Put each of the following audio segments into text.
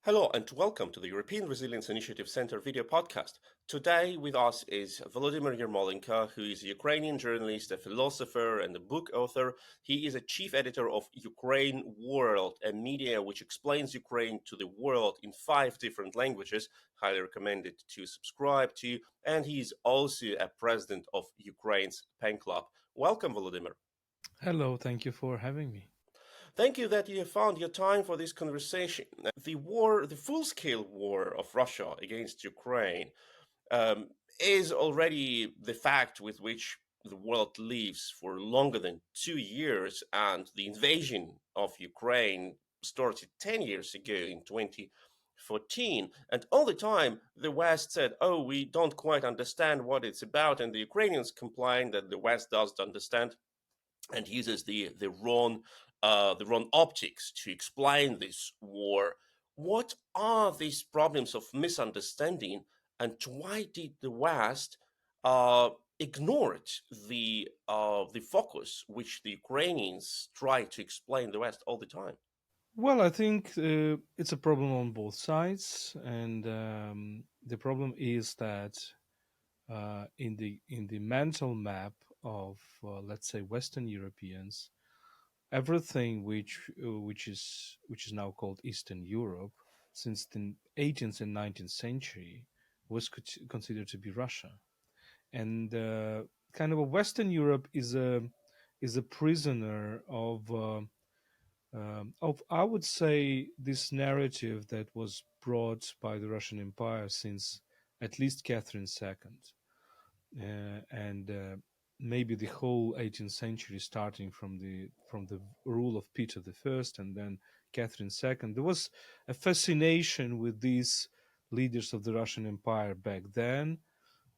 Hello and welcome to the European Resilience Initiative Center video podcast. Today with us is Volodymyr Yermolenko, who is a Ukrainian journalist, a philosopher, and a book author. He is a chief editor of Ukraine World, a media which explains Ukraine to the world in 5 different languages. Highly recommended to subscribe to. And he is also a president of Ukraine's Pen Club. Welcome, Volodymyr. Hello, thank you for having me. Thank you that you have found your time for this conversation. The full-scale war of Russia against Ukraine, um, is already the fact with which the world lives for longer than 2 years, and the invasion of Ukraine started 10 years ago in 2014. And all the time, the West said, oh, we don't quite understand what it's about. And the Ukrainians complained that the West doesn't understand and uses the wrong optics to explain this war. What are these problems of misunderstanding, and why did the West uh, ignore the focus which the Ukrainians try to explain the West all the time? Well, I think it's a problem on both sides, and the problem is that in the mental map of let's say Western Europeans, everything which is now called Eastern Europe since the 18th and 19th century was considered to be Russia, and kind of a Western Europe is a prisoner of I would say this narrative that was brought by the Russian Empire since at least Catherine II, and maybe the whole 18th century, starting from the rule of Peter I and then Catherine II. There was a fascination with these leaders of the Russian Empire back then,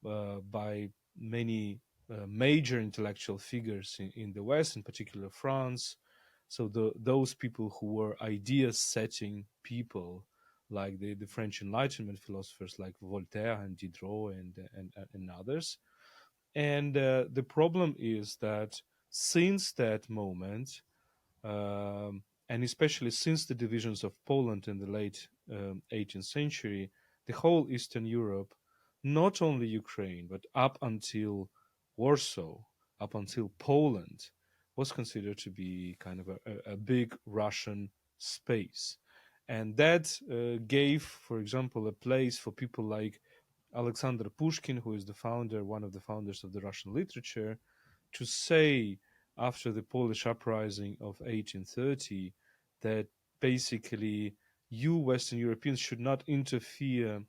by many major intellectual figures in the West, in particular France. So those people who were idea-setting people, like the French Enlightenment philosophers like Voltaire and Diderot and others. And the problem is that since that moment, and especially since the divisions of Poland in the late 18th century, the whole Eastern Europe, not only Ukraine, but up until Warsaw, up until Poland, was considered to be kind of a big Russian space. And that gave, for example, a place for people like Alexander Pushkin, who is one of the founders of the Russian literature, to say after the Polish uprising of 1830 that basically you Western Europeans should not interfere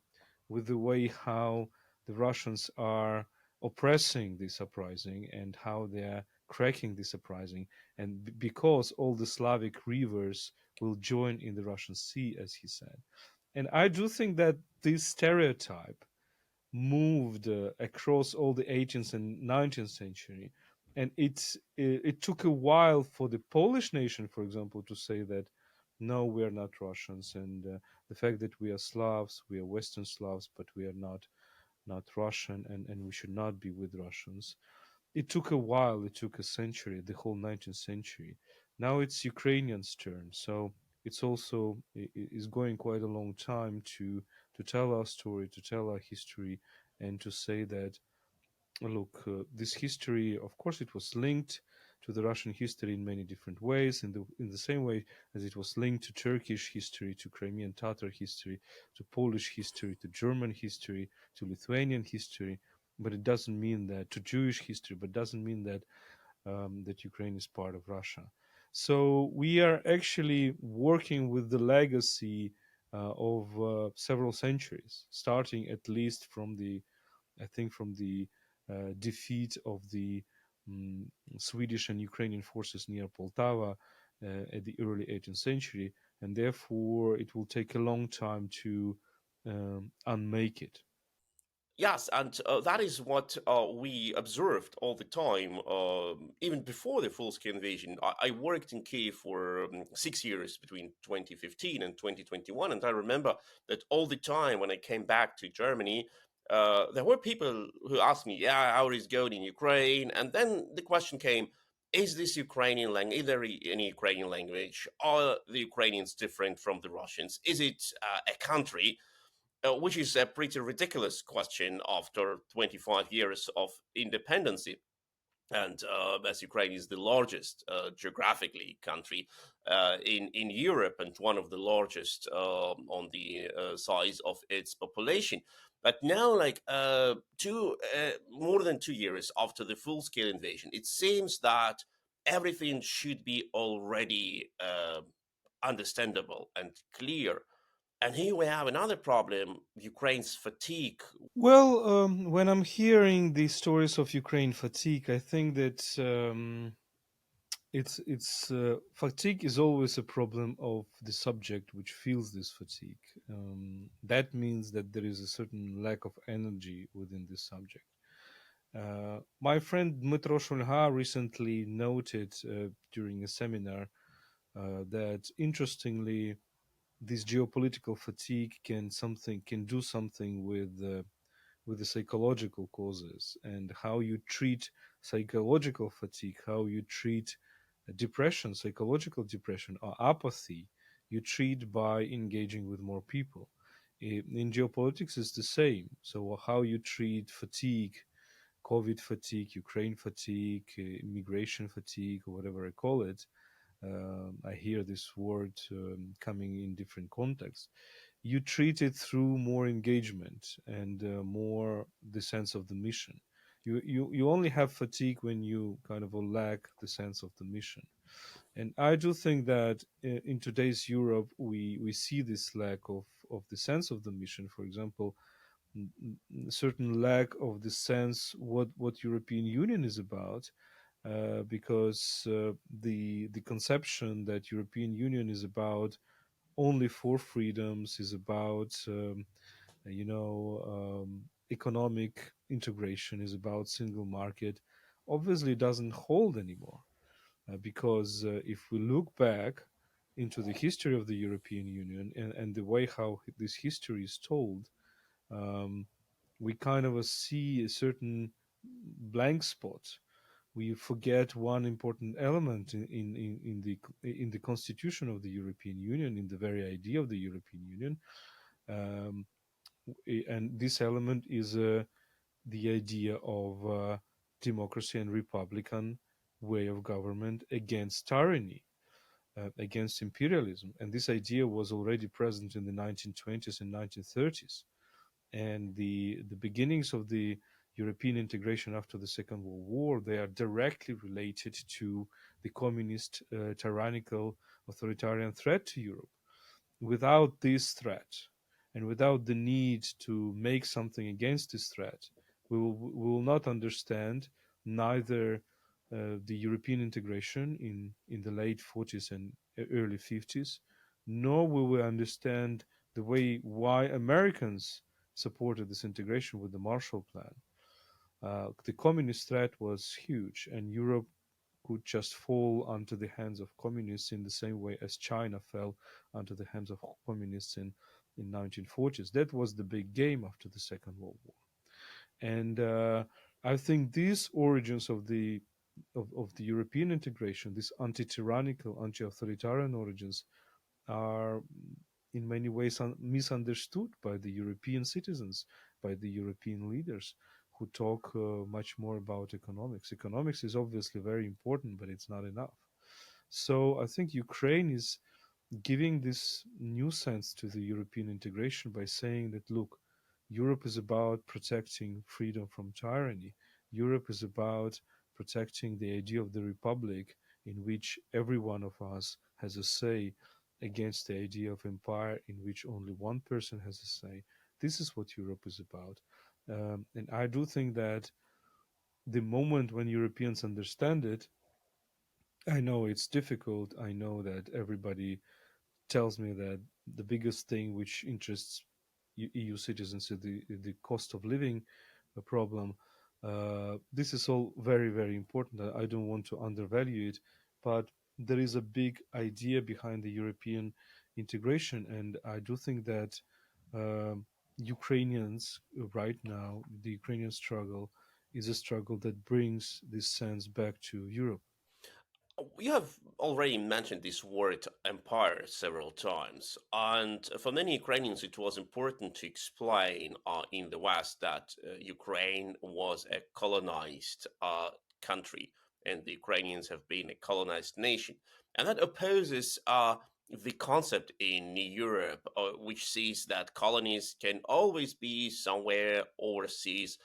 with the way how the Russians are oppressing this uprising and how they are cracking this uprising, and because all the Slavic rivers will join in the Russian Sea, as he said. And I do think that this stereotype moved across all the 18th and 19th century, and it took a while for the Polish nation, for example, to say that no, we are not Russians, and the fact that we are Slavs, we are Western Slavs, but we are not Russian, and we should not be with Russians. It took a while, it took a century, the whole 19th century. Now it's Ukrainians' turn, so it's also is going quite a long time to tell our story, to tell our history, and to say that look, this history, of course, it was linked to the Russian history in many different ways, in the same way as it was linked to Turkish history, to Crimean Tatar history, to Polish history, to German history, to Lithuanian history. But it doesn't mean that to Jewish history, but doesn't mean that that Ukraine is part of Russia. So we are actually working with the legacy of several centuries, starting at least from I think, from the defeat of the mm Swedish and Ukrainian forces near Poltava at the early 18th century, and therefore it will take a long time to unmake it. Yes, and that is what we observed all the time, even before the full-scale invasion. I worked in Kiev for 6 years between 2015 and 2021, and I remember that all the time when I came back to Germany, there were people who asked me, "Yeah, how is it going in Ukraine?" And then the question came, is this Ukrainian language, either any Ukrainian language, are the Ukrainians different from the Russians? Is it a country? Which is a pretty ridiculous question after 25 years of independence. And as Ukraine is the largest geographically country in Europe and one of the largest on the size of its population. But now, like more than 2 years after the full-scale invasion, it seems that everything should be already understandable and clear. And here we have another problem: Ukraine's fatigue. Well, when I'm hearing the stories of Ukraine fatigue, I think that it's fatigue is always a problem of the subject which feels this fatigue. That means that there is a certain lack of energy within this subject. My friend Dmytro Shulha recently noted during a seminar that interestingly, this geopolitical fatigue can do something with the psychological causes, and how you treat psychological fatigue, how you treat depression, psychological depression or apathy, you treat by engaging with more people. In geopolitics, it's the same. So how you treat fatigue, COVID fatigue, Ukraine fatigue, immigration fatigue, or whatever I call it. I hear this word coming in different contexts. You treat it through more engagement and more the sense of the mission. You only have fatigue when you kind of lack the sense of the mission. And I do think that in today's Europe, we see this lack of the sense of the mission. For example, certain lack of the sense what European Union is about, because the conception that European Union is about only four freedoms, is about economic integration, is about single market, obviously doesn't hold anymore, because if we look back into the history of the European Union, and the way how this history is told, um, we kind of see a certain blank spot. We forget one important element in the constitution of the European Union, in the very idea of the European Union, um, and this element is the idea of democracy and republican way of government against tyranny, against imperialism. And this idea was already present in the 1920s and 1930s. And the beginnings of the European integration after the Second World War, they are directly related to the communist, tyrannical, authoritarian threat to Europe. Without this threat, and without the need to make something against this threat, we will not understand neither the European integration in the late 40s and early 50s, nor will we understand the way why Americans supported this integration with the Marshall Plan. The communist threat was huge, and Europe could just fall onto the hands of communists in the same way as China fell onto the hands of communists in 1940s. That was the big game after the Second World War. And I think these origins of the European integration, these anti-tyrannical, anti-authoritarian origins, are in many ways misunderstood by the European citizens, by the European leaders who talk much more about economics. Economics is obviously very important, but it's not enough. So I think Ukraine is giving this new sense to the European integration by saying that, look, Europe is about protecting freedom from tyranny. Europe is about protecting the idea of the republic in which every one of us has a say, against the idea of empire in which only one person has a say. This is what Europe is about. And I do think that the moment when Europeans understand it, I know it's difficult. I know that everybody tells me that the biggest thing which interests EU citizens is the cost of living problem. This is all very, very important. I don't want to undervalue it, but there is a big idea behind the European integration, and I do think that Ukrainians right now, the Ukrainian struggle is a struggle that brings this sense back to Europe. You have already mentioned this word empire several times, and for many Ukrainians, it was important to explain in the West that Ukraine was a colonized country, and the Ukrainians have been a colonized nation, and that opposes the concept in Europe, which sees that colonies can always be somewhere overseas.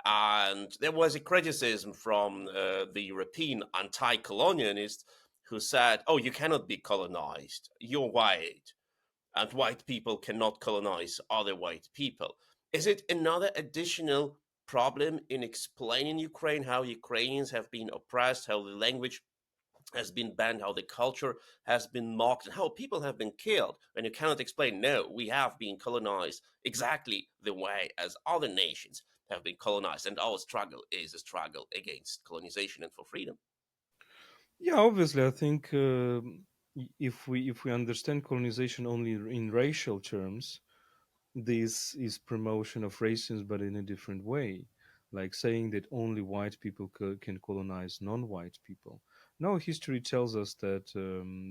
And there was a criticism from the European anti colonialists who said, oh, you cannot be colonized. You're white, and white people cannot colonize other white people. Is it another additional problem in explaining Ukraine, how Ukrainians have been oppressed, how the language has been banned, how the culture has been mocked, and how people have been killed? And you cannot explain, no, we have been colonized exactly the way as other nations have been colonized, and our struggle is a struggle against colonization and for freedom. Yeah, obviously, I think if we understand colonization only in racial terms, this is promotion of racism, but in a different way, like saying that only white people can colonize non-white people. No, history tells us that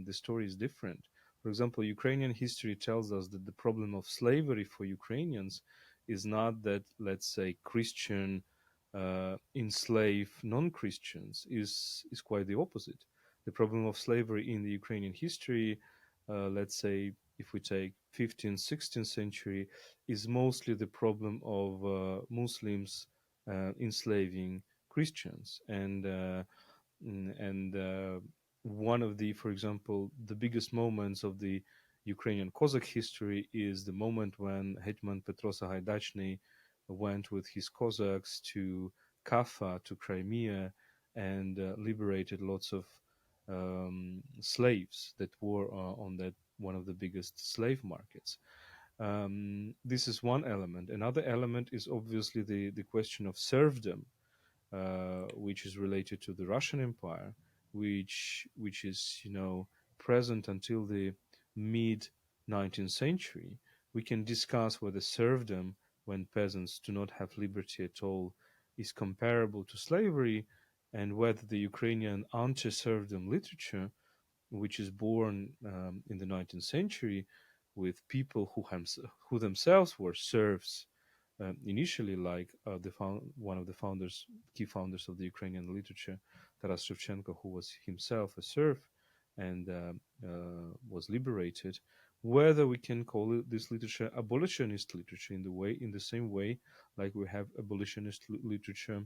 the story is different. For example, Ukrainian history tells us that the problem of slavery for Ukrainians is not that, let's say, Christian enslave non-Christians. Is quite the opposite. The problem of slavery in the Ukrainian history, let's say, if we take 15th, 16th century, is mostly the problem of Muslims enslaving Christians, and one of the, for example, the biggest moments of the Ukrainian Cossack history is the moment when Hetman Petro Sagaidachny went with his Cossacks to Kaffa, to Crimea, and liberated lots of slaves that were on that one of the biggest slave markets. This is one element. Another element is obviously the question of serfdom, which is related to the Russian Empire, which is present until the mid 19th century. We can discuss whether serfdom, when peasants do not have liberty at all, is comparable to slavery, and whether the Ukrainian anti-serfdom literature, which is born in the 19th century with people who themselves were serfs initially, like one of the key founders of the Ukrainian literature, Taras Shevchenko, who was himself a serf and was liberated. Whether we can call this literature abolitionist literature in the same way, like we have abolitionist literature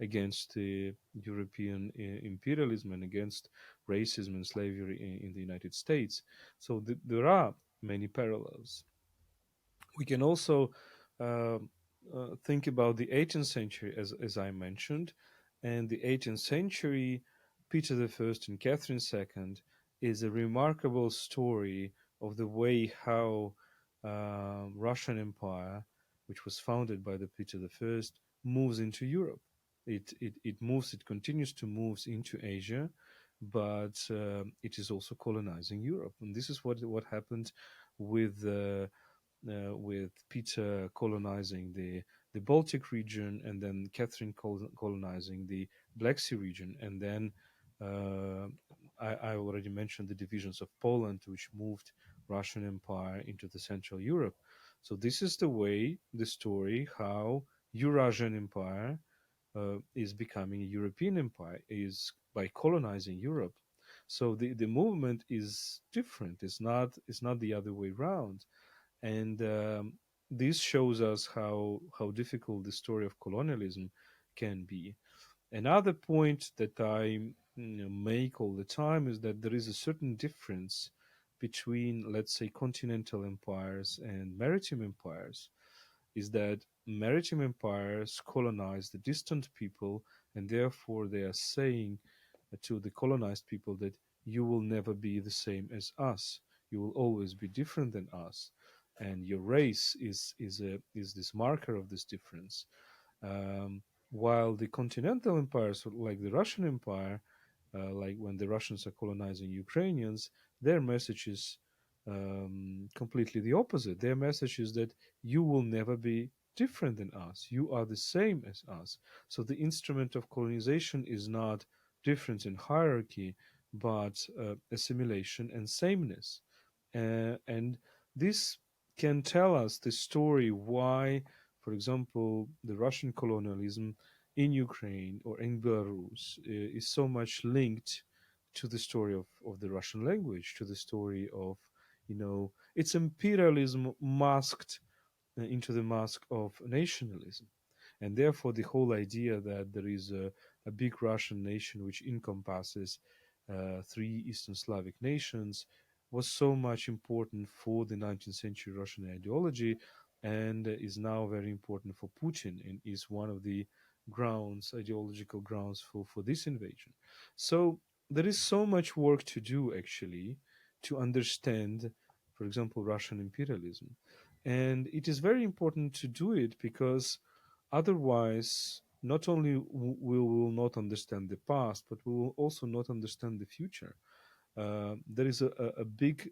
against the European imperialism and against racism and slavery in the United States. So there are many parallels. We can also uh, think about the 18th century, as I mentioned, and the 18th century, Peter the First and Catherine II is a remarkable story of the way how Russian Empire, which was founded by the Peter the First, moves into Europe. It continues to move into Asia, but it is also colonizing Europe, and this is what happened with. With Peter colonizing the Baltic region, and then Catherine colonizing the Black Sea region, and then uh, I already mentioned the divisions of Poland, which moved Russian Empire into the Central Europe. So this is the way, the story, how Eurasian Empire is becoming a European empire, is by colonizing Europe. So the movement is different. It's not the other way around, and this shows us how difficult the story of colonialism can be. Another point that I make all the time is that there is a certain difference between, let's say, continental empires and maritime empires. Is that maritime empires colonize the distant people, and therefore they are saying to the colonized people that you will never be the same as us. You will always be different than us, and your race is this marker of this difference. Um, while the continental empires, like the Russian Empire, like when the Russians are colonizing Ukrainians, their message is completely the opposite. Their message is that you will never be different than us. You are the same as us. So the instrument of colonization is not difference in hierarchy, but assimilation and sameness. And this can tell us the story why, for example, the Russian colonialism in Ukraine or in Belarus is so much linked to the story of the Russian language, to the story of, it's imperialism masked into the mask of nationalism. And therefore, the whole idea that there is a big Russian nation which encompasses three Eastern Slavic nations was so much important for the 19th century Russian ideology and is now very important for Putin and is one of the grounds, ideological grounds for this invasion. So there is so much work to do actually to understand, for example, Russian imperialism. And it is very important to do it because otherwise, not only we will not understand the past, but we will also not understand the future. There is a big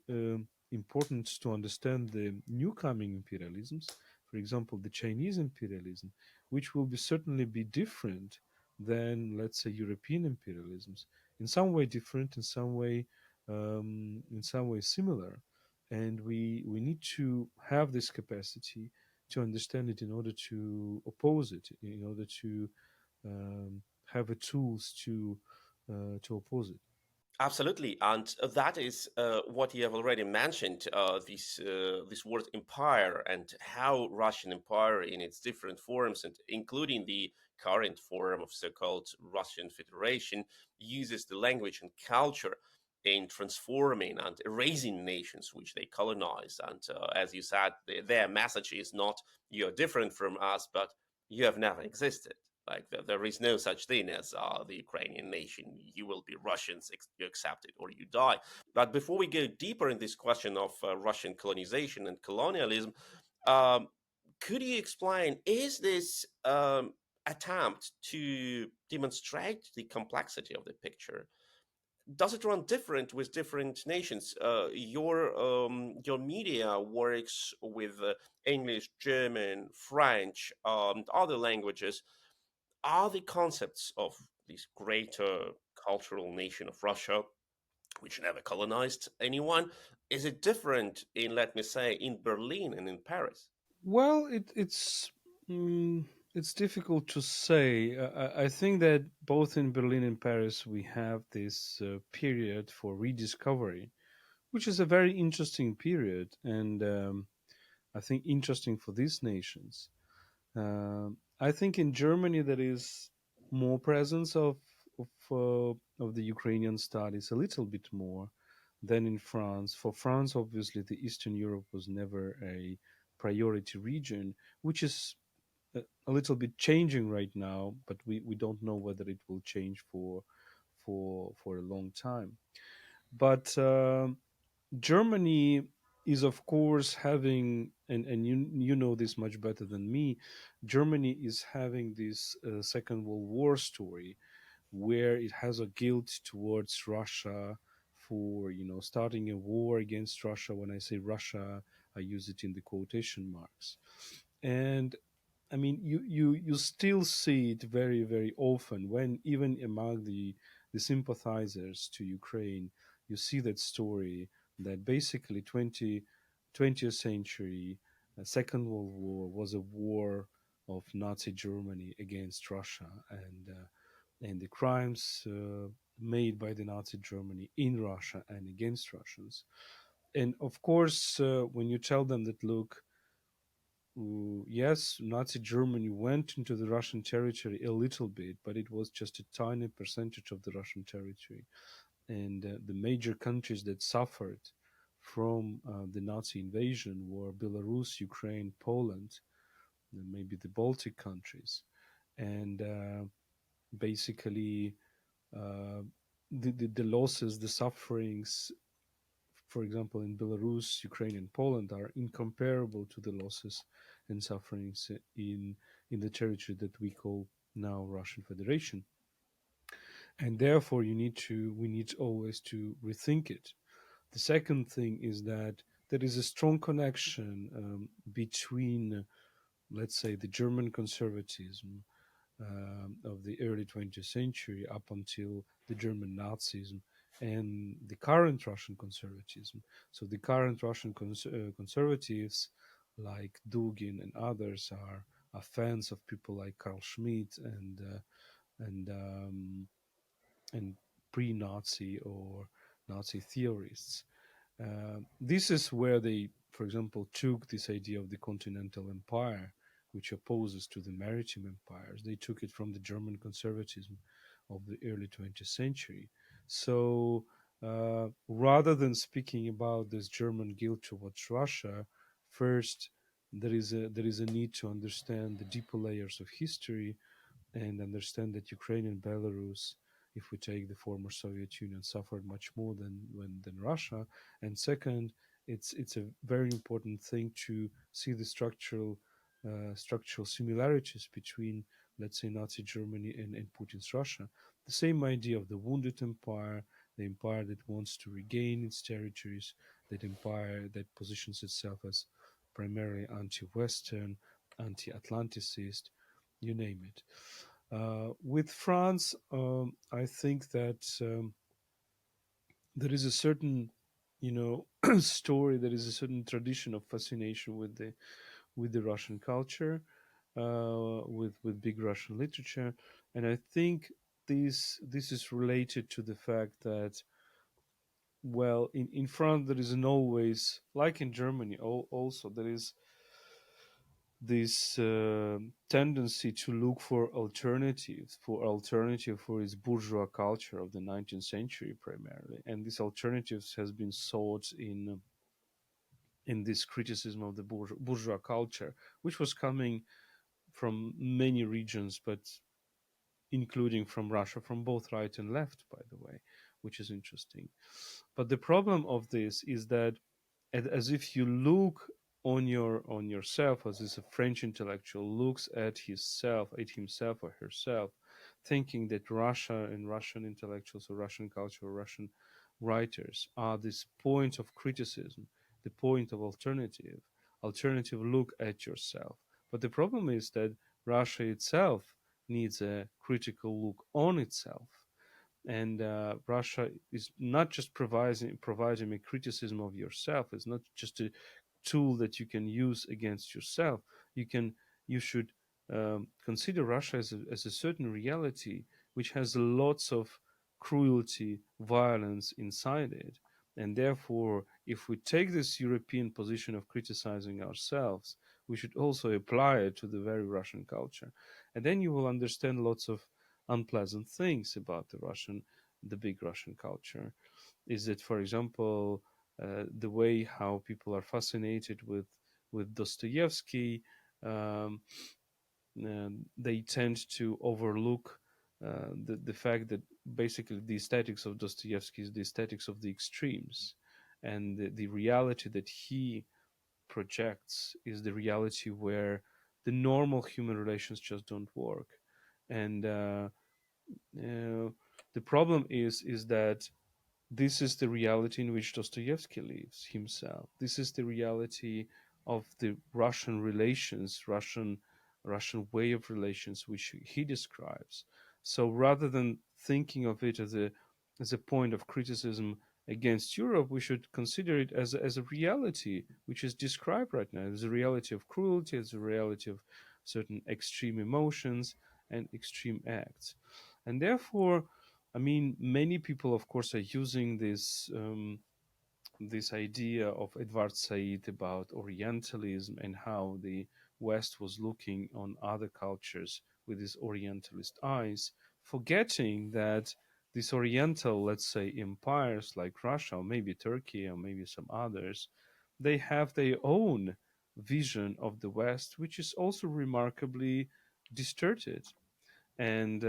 importance to understand the new coming imperialisms, for example, the Chinese imperialism, which will be certainly be different than, let's say, European imperialisms. In some way different, in some way similar, and we need to have this capacity to understand it in order to oppose it, in order to have the tools to oppose it. Absolutely, and that is what you have already mentioned. This word empire and how Russian empire in its different forms, and including the current form of so-called Russian Federation, uses the language and culture in transforming and erasing nations which they colonize. And as you said, their message is not "you're different from us," but "you have never existed." Like there is no such thing as the Ukrainian nation. You will be Russians, you accept it or you die. But before we go deeper in this question of Russian colonization and colonialism, um, could you explain, is this attempt to demonstrate the complexity of the picture, does it run different with different nations? Your media works with English, German, French, other languages. Are the concepts of this greater cultural nation of Russia, which never colonized anyone, is it different in, let me say, in Berlin and in Paris? Well, mm, it's difficult to say. I think that both in Berlin and Paris we have this period for rediscovery, which is a very interesting period, and I think interesting for these nations. I think in Germany there is more presence of the Ukrainian studies, a little bit more than in France. For France, obviously, the Eastern Europe was never a priority region, which is a little bit changing right now, but we don't know whether it will change for a long time. But Germany is, of course, having, and you know this much better than me. Germany is having this Second World War story, where it has a guilt towards Russia for starting a war against Russia. When I say Russia, I use it in the quotation marks, and I mean, you still see it very, very often when even among the sympathizers to Ukraine, you see that story that basically 20th century, Second World War was a war of Nazi Germany against Russia, and the crimes made by the Nazi Germany in Russia and against Russians. And of course, when you tell them that, look, yes, Nazi Germany went into the Russian territory a little bit, but it was just a tiny percentage of the Russian territory. And the major countries that suffered from the Nazi invasion were Belarus, Ukraine, Poland, and maybe the Baltic countries. And basically, uh, the losses, the sufferings, for example, in Belarus, Ukraine, and Poland, are incomparable to the losses and sufferings in the territory that we call now Russian Federation. And therefore, we need always to rethink it. The second thing is that there is a strong connection between, let's say, the German conservatism of the early 20th century up until the German Nazism and the current Russian conservatism. So the current Russian conservatives, like Dugin and others, are fans of people like Carl Schmitt and and pre-Nazi or Nazi theorists. This is where they, for example, took this idea of the continental empire, which opposes to the maritime empires. They took it from the German conservatism of the early 20th century. So rather than speaking about this German guilt towards Russia, first there is a need to understand the deeper layers of history and understand that Ukraine and Belarus, if we take the former Soviet Union, suffered much more than Russia. And second, it's a very important thing to see the structural similarities between, let's say, Nazi Germany and Putin's Russia. The same idea of the wounded empire, the empire that wants to regain its territories, that empire that positions itself as primarily anti-Western, anti-Atlanticist, you name it. With France, I think that there is a certain, story. There is a certain tradition of fascination with the Russian culture, with big Russian literature, and I think this is related to the fact that, well, in France there is an always, like in Germany, also there is this tendency to look for alternatives, for its bourgeois culture of the 19th century primarily, and these alternatives has been sought in this criticism of the bourgeois culture, which was coming from many regions, but including from Russia, from both right and left, by the way, which is interesting. But the problem of this is that, as if you look on yourself, as if a French intellectual looks at himself or herself, thinking that Russia and Russian intellectuals or Russian culture or Russian writers are this point of criticism, the point of alternative look at yourself. But the problem is that Russia itself needs a critical look on itself, and Russia is not just providing a criticism of yourself. It's not just a tool that you can use against yourself. You should consider Russia as a certain reality which has lots of cruelty, violence inside it, and therefore, if we take this European position of criticizing ourselves, we should also apply it to the very Russian culture, and then you will understand lots of unpleasant things about the big Russian culture. Is that, for example, the way how people are fascinated with Dostoevsky, um, they tend to overlook the fact that basically the aesthetics of Dostoevsky is the aesthetics of the extremes, and the reality that he projects is the reality where the normal human relations just don't work, and uh, the problem is that this is the reality in which Dostoevsky lives himself. This is the reality of the Russian relations, Russian way of relations, which he describes. So rather than thinking of it as a point of criticism against Europe, we should consider it as a reality which is described right now, as a reality of cruelty, as a reality of certain extreme emotions and extreme acts. And therefore, I mean, many people, of course, are using this idea of Edward Said about Orientalism and how the West was looking on other cultures with his Orientalist eyes, forgetting that these Oriental, let's say, empires like Russia, or maybe Turkey, or maybe some others, they have their own vision of the West, which is also remarkably distorted. And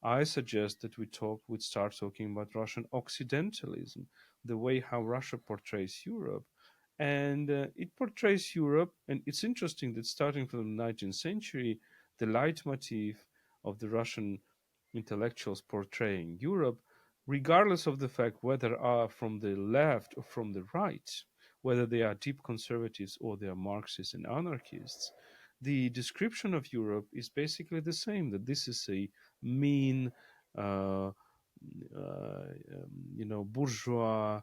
I suggest that we start talking about Russian Occidentalism, the way how Russia portrays Europe. And it portrays Europe, and it's interesting that starting from the 19th century, the leitmotif of the Russian intellectuals portraying Europe, regardless of the fact whether are from the left or from the right, whether they are deep conservatives or they are Marxists and anarchists, the description of Europe is basically the same. That this is a mean, uh, bourgeois,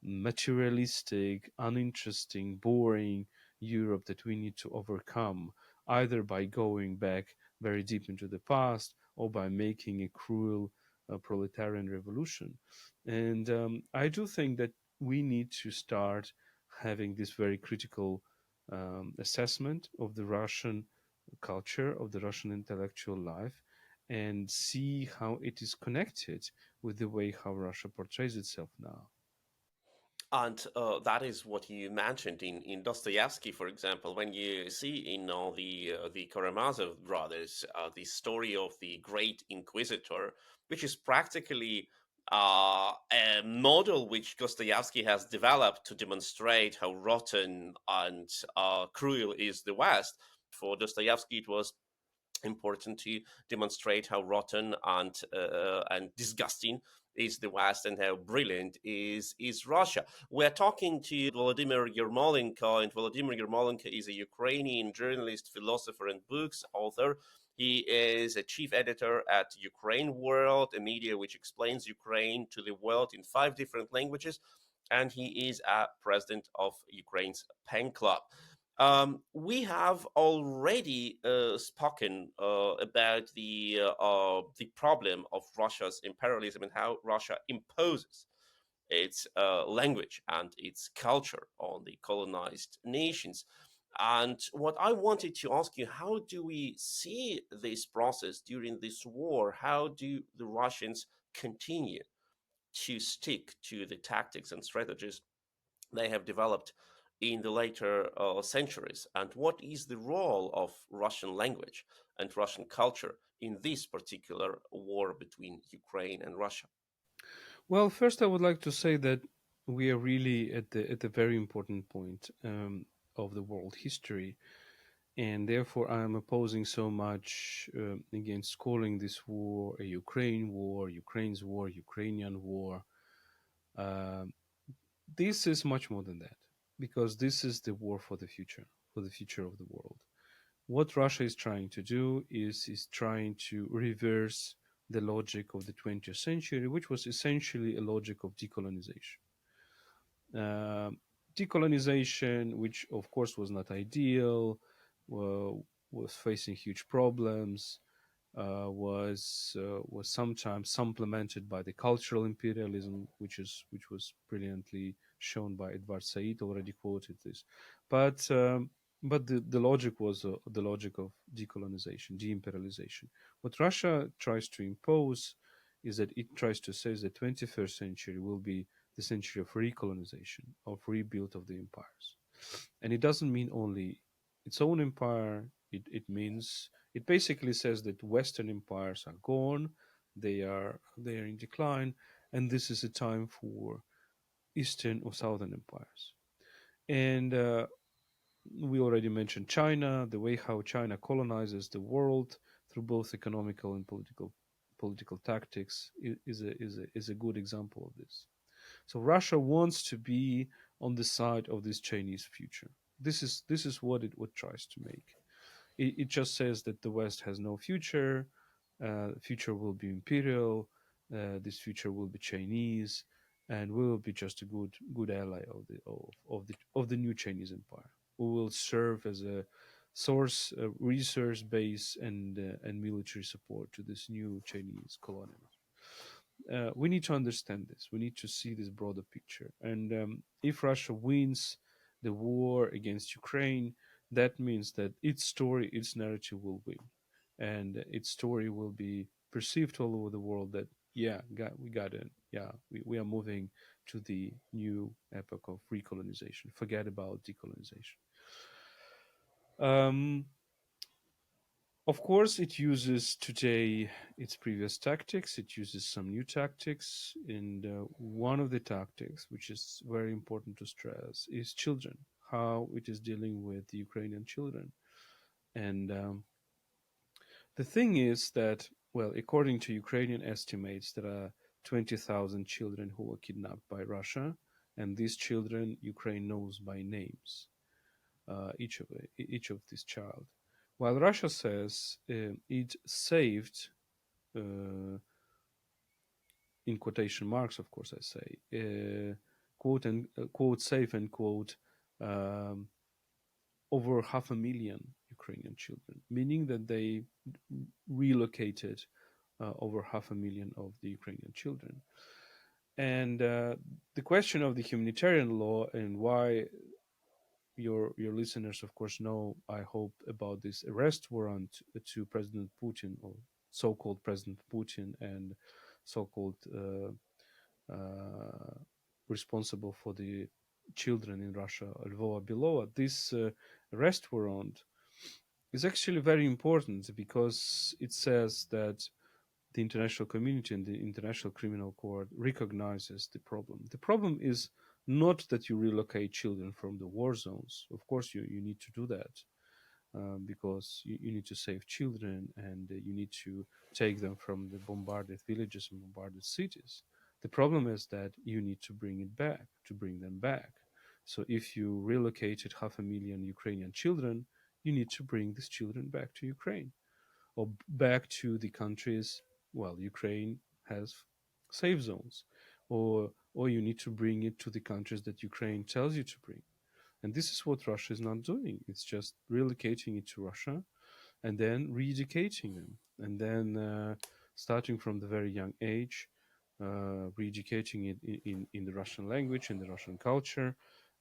materialistic, uninteresting, boring Europe that we need to overcome, either by going back very deep into the past or by making a cruel proletarian revolution. And I do think that we need to start having this very critical assessment of the Russian culture, of the Russian intellectual life, and see how it is connected with the way how Russia portrays itself now. And that is what you mentioned in Dostoevsky, for example, when you see in the Karamazov brothers the story of the Great Inquisitor, which is practically a model which Dostoevsky has developed to demonstrate how rotten and cruel is the West. For Dostoevsky, it was important to demonstrate how rotten and disgusting is the West and how brilliant is Russia. We're talking to Volodymyr Yermolenko, and Volodymyr Yermolenko is a Ukrainian journalist, philosopher, and books author. He is a chief editor at Ukraine World, a media which explains Ukraine to the world in 5 different languages, and he is a president of Ukraine's Pen Club. We have already spoken about the problem of Russia's imperialism and how Russia imposes its language and its culture on the colonized nations. And what I wanted to ask you, how do we see this process during this war? How do the Russians continue to stick to the tactics and strategies they have developed in the later centuries? And what is the role of Russian language and Russian culture in this particular war between Ukraine and Russia? Well, first, I would like to say that we are really at the very important point of the world history, and therefore I am opposing so much against calling this war a Ukraine war, Ukraine's war, Ukrainian war. Um this is much more than that, because this is the war for the future of the world. What Russia is trying to do is trying to reverse the logic of the 20th century, which was essentially a logic of decolonization. Uh, Decolonization, which of course was not ideal, was facing huge problems, was sometimes supplemented by the cultural imperialism, which was brilliantly shown by Edward Said, already quoted this. But the logic was the logic of decolonization, de-imperialization. What Russia tries to impose is that it tries to say the 21st century will be the century of recolonization, of rebuild of the empires. And it doesn't mean only its own empire. It means it basically says that Western empires are gone, they are in decline, and this is a time for Eastern or Southern empires. And we already mentioned China, the way how China colonizes the world through both economical and political tactics is a good example of this. So Russia wants to be on the side of this Chinese future. This is what it tries to make. It just says that the West has no future. Future will be imperial. This future will be Chinese, and we will be just a good ally of the new Chinese empire. We will serve as a source, resource base, and military support to this new Chinese colonialism. We need to understand this. We need to see this broader picture. And if Russia wins the war against Ukraine, that means that its story, its narrative will win, and its story will be perceived all over the world that we got it. Yeah, we are moving to the new epoch of recolonization. Forget about decolonization. Um, of course, it uses today its previous tactics. It uses some new tactics. And one of the tactics, which is very important to stress, is children, how it is dealing with the Ukrainian children. And the thing is that, well, according to Ukrainian estimates, there are 20,000 children who were kidnapped by Russia. And these children, Ukraine knows by names, each of this child. While Russia says it saved uh, in quotation marks, of course, I say, quote and quote safe and quote um, over 500,000 Ukrainian children, meaning that they relocated over 500,000 of the Ukrainian children. And the question of the humanitarian law and why your listeners, of course, know, I hope, about this arrest warrant to President Putin, or so-called President Putin, and so-called uh, responsible for the children in Russia, Lvova Belova. This arrest warrant is actually very important because it says that the international community and the International Criminal Court recognizes the problem. The problem is not that you relocate children from the war zones. Of course, you need to do that because you need to save children and you need to take them from the bombarded villages and bombarded cities. The problem is that you need to bring it back, to bring them back. So if you relocated 500,000 Ukrainian children, you need to bring these children back to Ukraine or back to the countries. Well, Ukraine has safe zones, or you need to bring it to the countries that Ukraine tells you to bring. And this is what Russia is not doing. It's just relocating it to Russia and then re-educating them, and then starting from the very young age, re-educating it in the Russian language, in the Russian culture,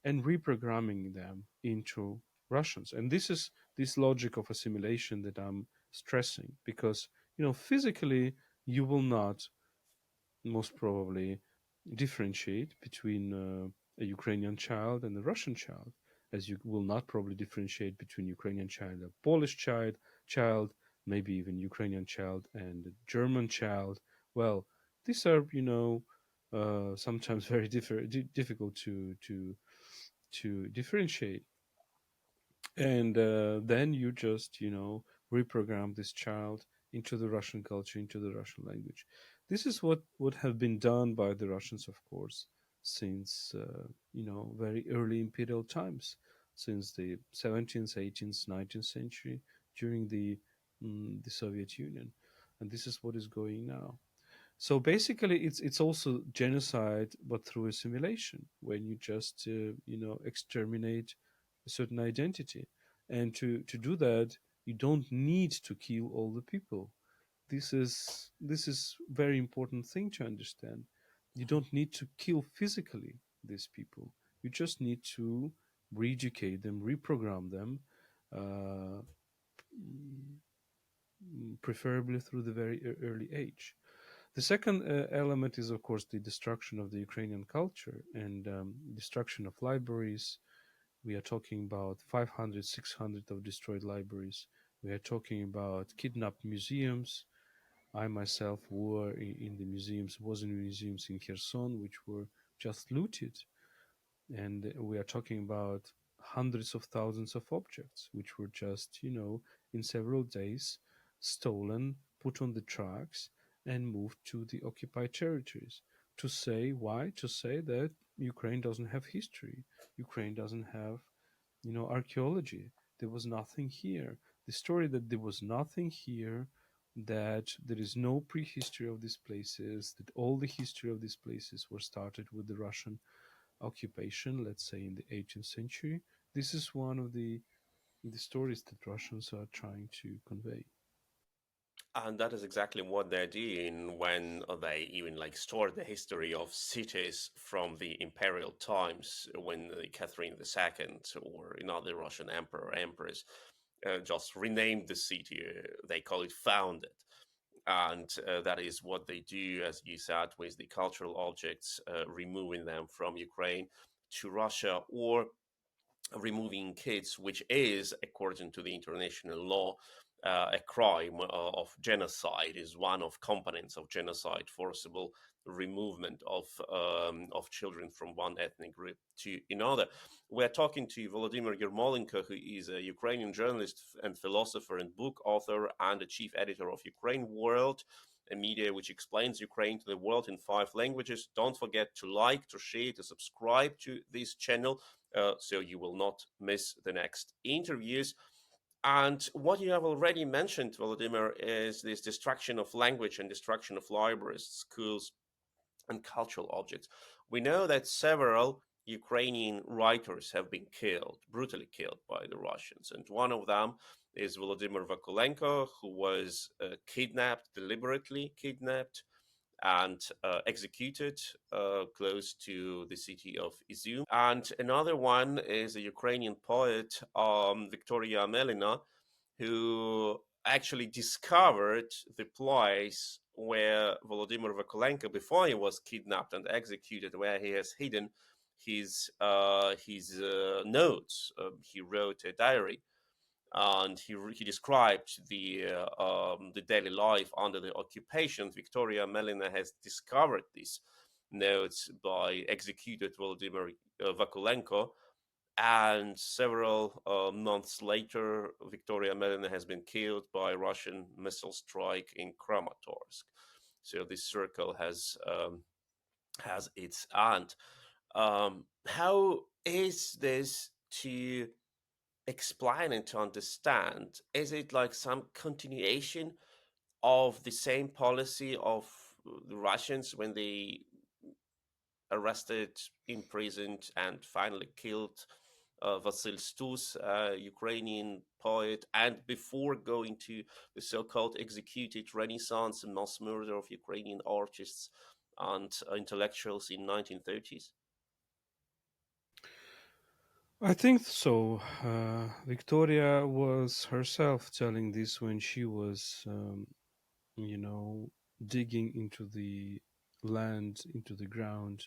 and reprogramming them into Russians. And this is this logic of assimilation that I'm stressing, because physically you will not most probably differentiate between a Ukrainian child and a Russian child, as you will not probably differentiate between Ukrainian child and a Polish child, maybe even Ukrainian child and a German child. Well, these are sometimes very difficult to differentiate, and then you just reprogram this child into the Russian culture, into the Russian language. This is what would have been done by the Russians, of course, since very early imperial times, since the 17th, 18th, 19th century, during the Soviet Union, and this is what is going now. So basically, it's also genocide, but through assimilation, when you just exterminate a certain identity, and to do that, you don't need to kill all the people. This is very important thing to understand. You don't need to kill physically these people. You just need to re-educate them, reprogram them, uh, preferably through the very early age. The second element is, of course, the destruction of the Ukrainian culture and destruction of libraries. We are talking about 500, 600 of destroyed libraries. We are talking about kidnapped museums. I myself were in the museums, was in museums in Kherson, which were just looted. And we are talking about hundreds of thousands of objects, which were just, in several days stolen, put on the trucks, and moved to the occupied territories. To say why? To say that Ukraine doesn't have history. Ukraine doesn't have, archaeology. There was nothing here. The story that there was nothing here, that there is no prehistory of these places, that all the history of these places were started with the Russian occupation, let's say in the 18th century. This is one of the stories that Russians are trying to convey. And that is exactly what they're doing when they even like store the history of cities from the imperial times, when Catherine II or another Russian emperor or empress just renamed the city. They call it founded. And that is what they do, as you said, with the cultural objects, removing them from Ukraine to Russia, or removing kids, which is, according to the international law, a crime of genocide, is one of components of genocide, forcible removement of children from one ethnic group to another. We're talking to Volodymyr Yermolenko, who is a Ukrainian journalist and philosopher and book author and the chief editor of Ukraine World, a media which explains Ukraine to the world in 5 languages. Don't forget to like, to share, to subscribe to this channel so you will not miss the next interviews. And what you have already mentioned, Volodymyr, is this destruction of language and destruction of libraries, schools, and cultural objects. We know that several Ukrainian writers have been killed, brutally killed by the Russians, and one of them is Volodymyr Vakulenko, who was kidnapped, deliberately kidnapped, and executed close to the city of Izum. And another one is a Ukrainian poet, Victoria Melina, who actually discovered the place where Volodymyr Vakulenko, before he was kidnapped and executed, where he has hidden his notes. He wrote a diary, and he described the daily life under the occupation. Victoria Melina has discovered these notes by executed Volodymyr Vakulenko, and several months later, Victoria Melina has been killed by Russian missile strike in Kramatorsk. So this circle has its end. How is this to explain and to understand? Is it like some continuation of the same policy of the Russians when they arrested, imprisoned, and finally killed Vasil Stus, a Ukrainian poet, and before going to the so-called executed Renaissance and mass murder of Ukrainian artists and intellectuals in 1930s? I think so. Victoria was herself telling this when she was, you know, digging into the land, into the ground,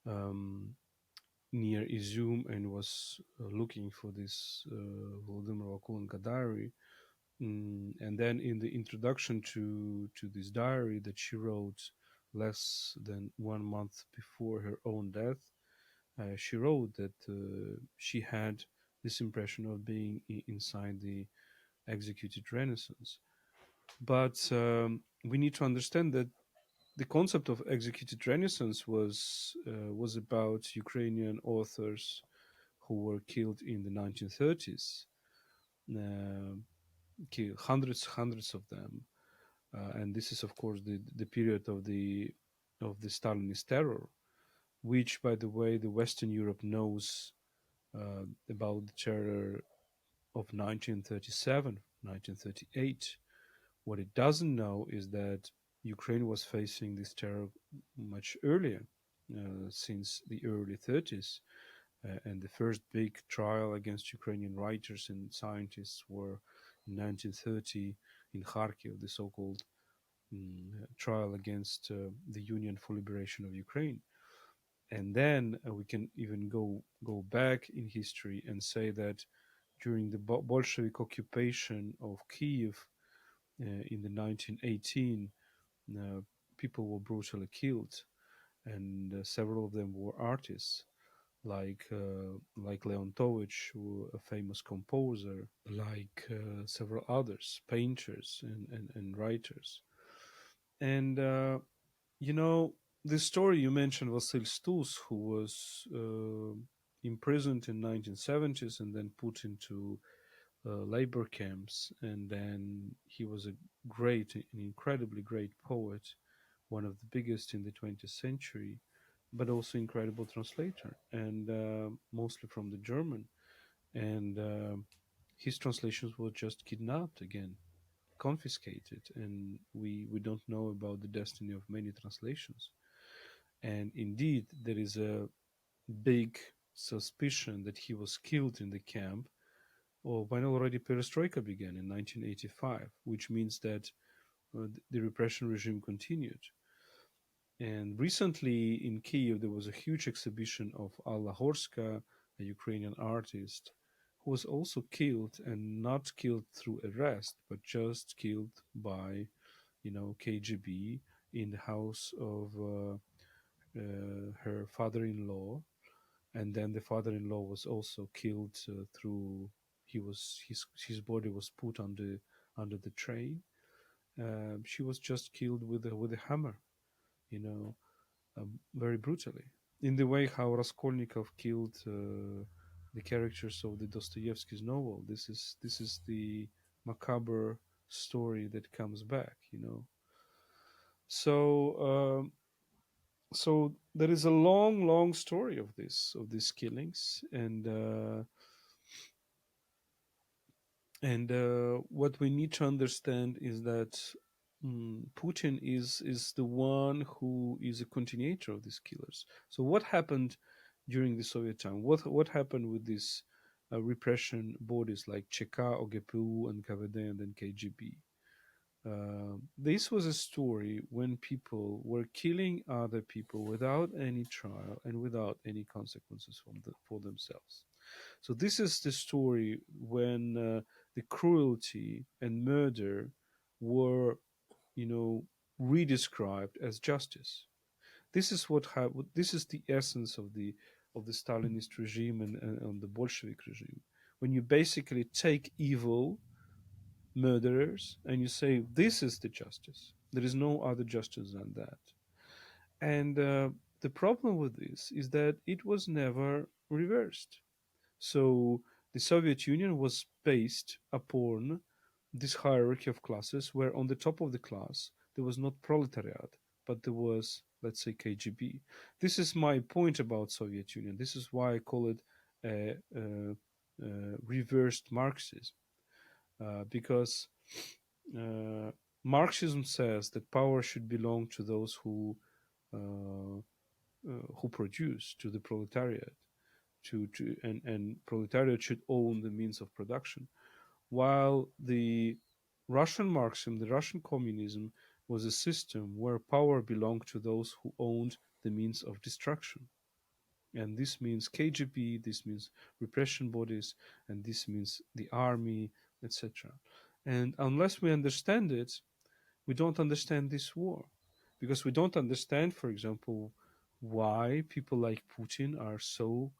um, near Izum, and was looking for this Volodymyr Vakulenko diary. And then in the introduction to this diary that she wrote less than 1 month before her own death, she wrote that she had this impression of being inside the executed Renaissance. But we need to understand that the concept of executed Renaissance was about Ukrainian authors who were killed in the 1930s, uh, hundreds of them, and this is of course the period of the Stalinist terror, which, by the way, the Western Europe knows about the terror of 1937, 1938. What it doesn't know is that Ukraine was facing this terror much earlier, since the early 30s. And the first big trial against Ukrainian writers and scientists were in 1930 in Kharkiv, the so-called trial against the Union for Liberation of Ukraine. And then we can even go back in history and say that during the Bolshevik occupation of Kiev in the 1918, uh, people were brutally killed, and several of them were artists, like Leontovich, who a famous composer, like several others, painters and writers. And you know, the story you mentioned, Vasil Stus, who was imprisoned in 1970s and then put into labor camps, and then he was a an incredibly great poet, one of the biggest in the 20th century, but also incredible translator, and mostly from the German. And his translations were just kidnapped again, confiscated, and we don't know about the destiny of many translations. And indeed, there is a big suspicion that he was killed in the camp, or when already perestroika began in 1985, which means that the repression regime continued. And recently in Kiev, there was a huge exhibition of Alla Horska, a Ukrainian artist, who was also killed, and not killed through arrest, but just killed by, KGB in the house of her father-in-law. And then the father-in-law was also killed through he was his body was put under the train. She was just killed with a hammer, you know, very brutally, in the way how Raskolnikov killed the characters of the Dostoevsky's novel. This is the macabre story that comes back. So So there is a long, long story of these killings, and what we need to understand is that Putin is the one who is a continuator of these killers. So what happened during the Soviet time? What happened with these repression bodies like ЧК, ОГПУ, NKVD, and then KGB? This was a story when people were killing other people without any trial and without any consequences for themselves. So this is the story when the cruelty and murder were, you know, redescribed as justice. This is this is the essence of the Stalinist regime and the Bolshevik regime. When you basically take evil murderers and you say this is the justice, there is no other justice than that. And the problem with this is that it was never reversed. So the Soviet Union was based upon this hierarchy of classes, where on the top of the class there was not proletariat, but there was, let's say, KGB. This is my point about Soviet Union. This is why I call it reversed Marxism, because uh, Marxism says that power should belong to those uh, who produce, to the proletariat, and proletariat should own the means of production, while the Russian Marxism, the Russian communism, was a system where power belonged to those who owned the means of destruction. And this means KGB, this means repression bodies, and this means the army, etc. And unless we understand it, we don't understand this war, because we don't understand, for example, why people like Putin are so,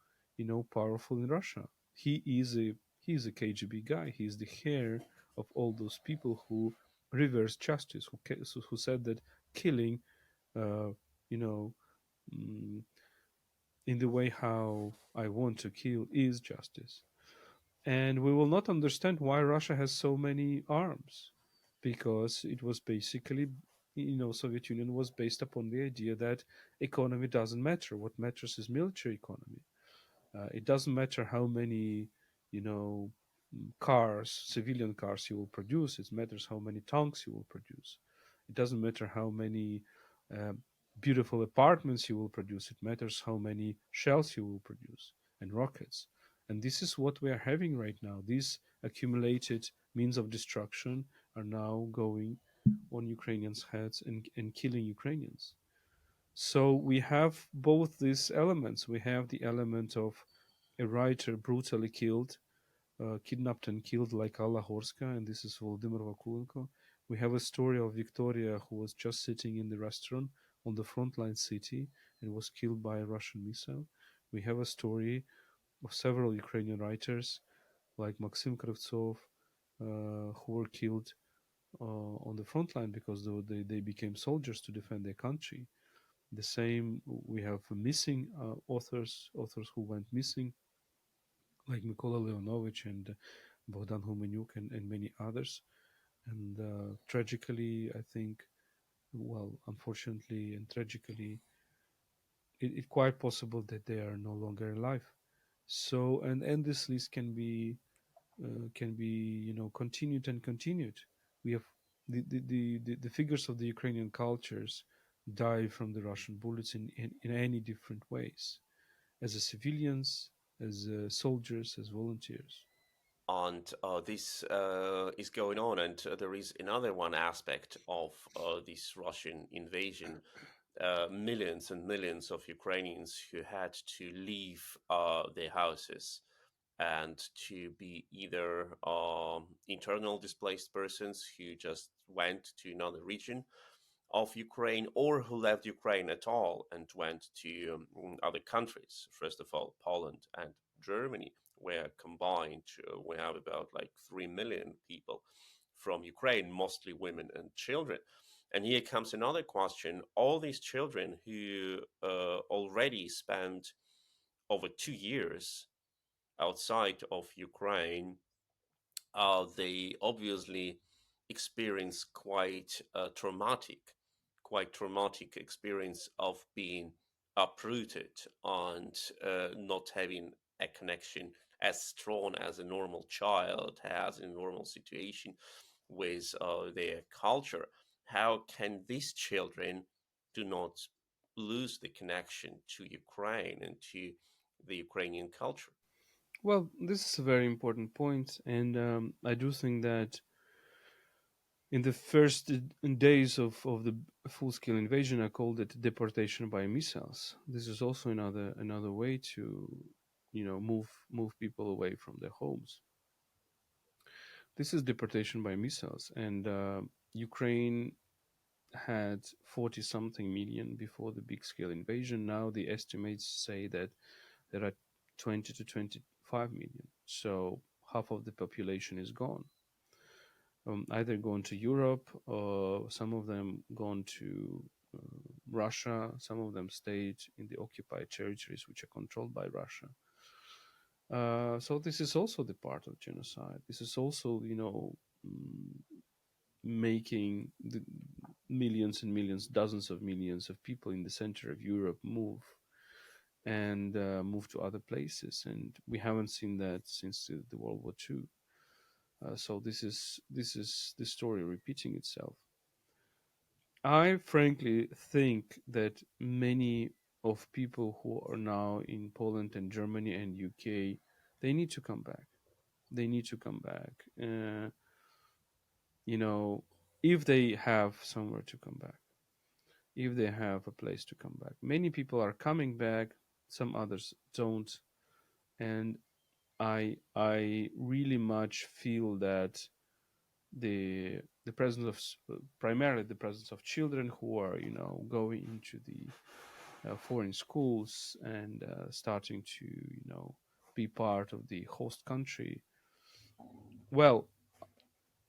powerful in Russia. He is a KGB guy. He is the heir of all those people who reversed justice, who said that killing, uh, you know, mm, in the way how I want to kill is justice. And we will not understand why Russia has so many arms, because it was basically, Soviet Union was based upon the idea that economy doesn't matter. What matters is military economy. It doesn't matter how many, you know, cars, civilian cars you will produce. It matters how many tanks you will produce. It doesn't matter how many um, beautiful apartments you will produce. It matters how many shells you will produce and rockets. And this is what we are having right now. These accumulated means of destruction are now going on Ukrainians' heads and killing Ukrainians. So we have both these elements. We have the element of a writer brutally killed, kidnapped and killed like Alla Horska, and this is Volodymyr Vakulenko. We have a story of Victoria who was just sitting in the restaurant on the frontline city and was killed by a Russian missile. We have a story of several Ukrainian writers like Maxim Kravtsov, who were killed on the front line because they became soldiers to defend their country. The same, we have missing authors who went missing, like Mykola Leonovich and Bogdan Humenyuk and many others. And tragically, I think, well, unfortunately and tragically, it's quite possible that they are no longer alive. So, and this list can be continued and continued. We have the figures of the Ukrainian cultures die from the Russian bullets in any different ways, as a civilians, as soldiers, as volunteers. And this is going on, and there is another one aspect of this Russian invasion. Millions and millions of Ukrainians who had to leave their houses and to be either internal displaced persons who just went to another region of Ukraine, or who left Ukraine at all and went to other countries. First of all, Poland and Germany, where combined we have about like 3 million people from Ukraine, mostly women and children. And here comes another question. All these children who already spent over 2 years outside of Ukraine, they obviously experience quite traumatic, quite traumatic experience of being uprooted and not having a connection as strong as a normal child has in a normal situation with their culture. How can these children do not lose the connection to Ukraine and to the Ukrainian culture? Well, this is a very important point, and I do think that in the first days of the full-scale invasion, I called it deportation by missiles. This is also another way to, move people away from their homes. This is deportation by missiles, and Ukraine had 40 something million before the big scale invasion. Now the estimates say that there are 20 to 25 million. So half of the population is gone. Either gone to Europe, or some of them gone to Russia. Some of them stayed in the occupied territories, which are controlled by Russia. So this is also the part of genocide. This is also, mm, making the millions and millions, dozens of millions of people in the center of Europe move to other places, and we haven't seen that since the World War II. So this is the story repeating itself. I frankly think that many of people who are now in Poland and Germany and UK, they need to come back. They need to come back. You know, if they have somewhere to come back, if they have a place to come back. Many people are coming back, some others don't, and I really much feel that the presence of primarily the presence of children who are going into the foreign schools and starting to be part of the host country. Well,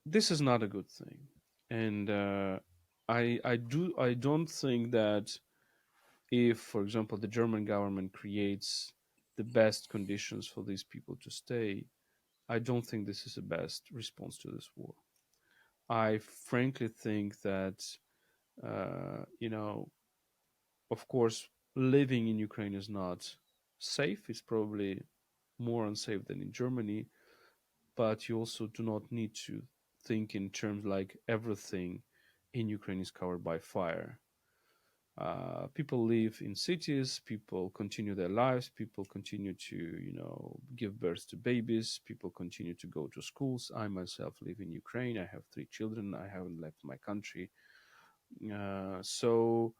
this is not a good thing, and I don't think that if, for example, the German government creates the best conditions for these people to stay, I don't think this is the best response to this war. I frankly think that, of course, living in Ukraine is not safe. It's probably more unsafe than in Germany, but you also do not need to think in terms like everything in Ukraine is covered by fire. People live in cities, people continue their lives, people continue to, give birth to babies, people continue to go to schools. I myself live in Ukraine. I have 3 children. I haven't left my country. So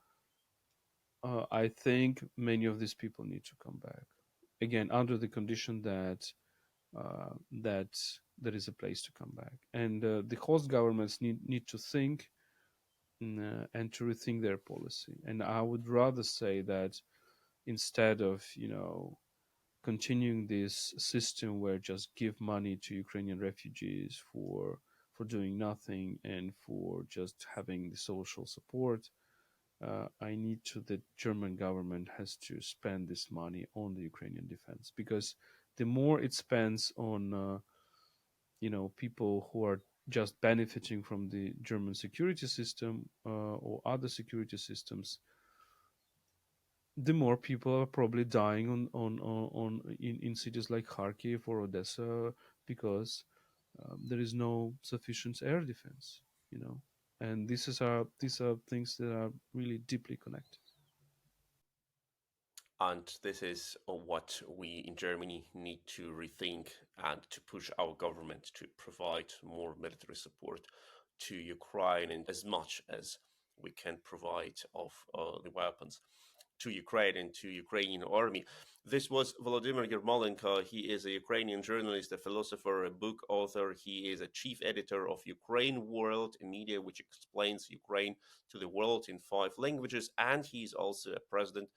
I think many of these people need to come back again under the condition that there is a place to come back, and the host governments need to think and to rethink their policy. And I would rather say that instead of continuing this system where just give money to Ukrainian refugees for doing nothing and for just having the social support, I need to the German government has to spend this money on the Ukrainian defense, because the more it spends on people who are just benefiting from the German security system or other security systems, the more people are probably dying in cities like Kharkiv or Odessa, because there is no sufficient air defense, and these are things that are really deeply connected. And this is what we in Germany need to rethink and to push our government to provide more military support to Ukraine, and as much as we can provide of the weapons to Ukraine and to Ukrainian army. This was Volodymyr Yermolenko. He is a Ukrainian journalist, a philosopher, a book author. He is a chief editor of Ukraine World, a media which explains Ukraine to the world in 5 languages, and he's also a president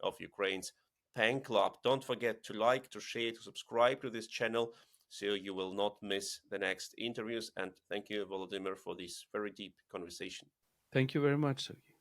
of Ukraine's fan club. Don't forget to like, to share, to subscribe to this channel so you will not miss the next interviews. And thank you, Volodymyr, for this very deep conversation. Thank you very much, Sergey.